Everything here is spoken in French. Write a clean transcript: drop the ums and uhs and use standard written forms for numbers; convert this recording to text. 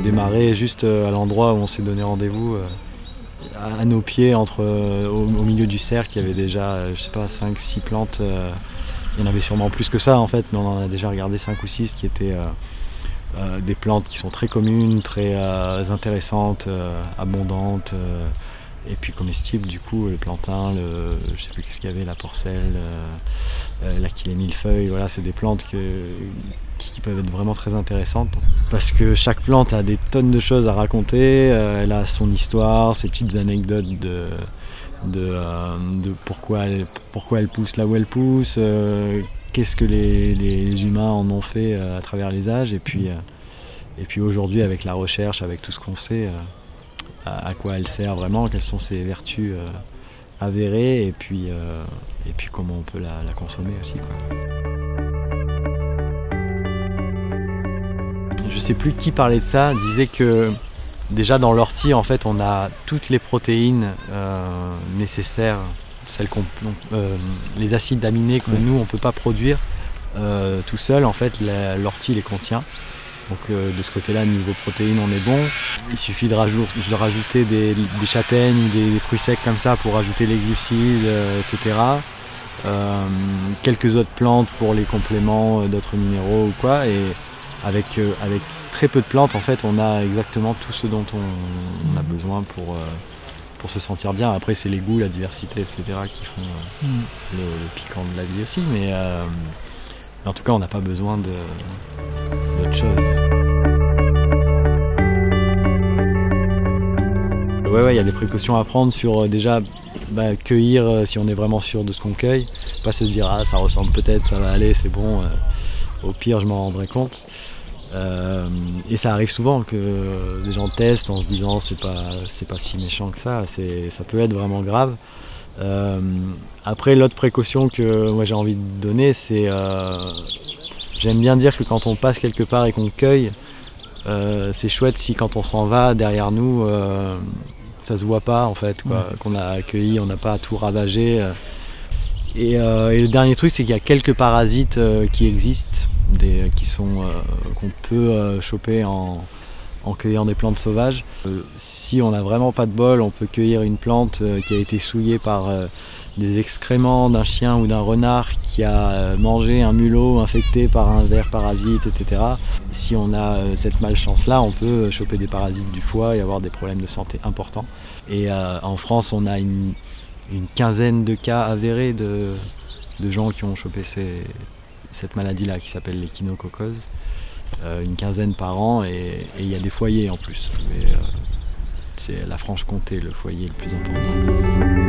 démarré juste à l'endroit où on s'est donné rendez-vous. À nos pieds, au milieu du cercle, il y avait déjà, je sais pas, 5-6 plantes. Il y en avait sûrement plus que ça en fait, mais on en a déjà regardé 5 ou 6 qui étaient des plantes qui sont très communes, très intéressantes, abondantes, et puis comestibles du coup, le plantain, je sais plus qu'est-ce qu'il y avait, la porcelle, l'achillée millefeuille, voilà, c'est des plantes qui peuvent être vraiment très intéressantes. Parce que chaque plante a des tonnes de choses à raconter, elle a son histoire, ses petites anecdotes de pourquoi elle pousse là où elle pousse, qu'est-ce que les humains en ont fait à travers les âges, et puis aujourd'hui avec la recherche, avec tout ce qu'on sait, à quoi elle sert vraiment, quelles sont ses vertus avérées, et puis comment on peut la consommer aussi, quoi. Je sais plus qui parlait de ça, disait que déjà dans l'ortie en fait on a toutes les protéines nécessaires, les acides aminés que nous on peut pas produire tout seul, en fait l'ortie les contient. Donc de ce côté-là, niveau protéines, on est bon. Il suffit de rajouter des châtaignes ou des fruits secs comme ça pour rajouter les glucides, etc. Quelques autres plantes pour les compléments d'autres minéraux ou quoi. Et avec très peu de plantes, en fait, on a exactement tout ce dont on a besoin pour se sentir bien. Après, c'est les goûts, la diversité, etc. qui font le piquant de la vie aussi. Mais en tout cas, on n'a pas besoin d'autre chose. Ouais, il y a des précautions à prendre sur déjà cueillir si on est vraiment sûr de ce qu'on cueille. Pas se dire ah ça ressemble peut-être, ça va aller, c'est bon, au pire je m'en rendrai compte. Et ça arrive souvent que les gens testent en se disant c'est pas si méchant que ça peut être vraiment grave. Après l'autre précaution que moi j'ai envie de donner, c'est j'aime bien dire que quand on passe quelque part et qu'on cueille, c'est chouette si quand on s'en va derrière nous, ça se voit pas en fait, quoi, qu'on a accueilli, on n'a pas à tout ravager. Et le dernier truc, c'est qu'il y a quelques parasites qui existent, qu'on peut choper en cueillant des plantes sauvages. Si on n'a vraiment pas de bol, on peut cueillir une plante qui a été souillée par des excréments d'un chien ou d'un renard qui a mangé un mulot infecté par un ver parasite, etc. Si on a cette malchance-là, on peut choper des parasites du foie et avoir des problèmes de santé importants. Et en France, on a une quinzaine de cas avérés de gens qui ont chopé cette maladie-là qui s'appelle l'échinococose. Une quinzaine par an, et il y a des foyers en plus. Mais c'est la Franche-Comté le foyer le plus important.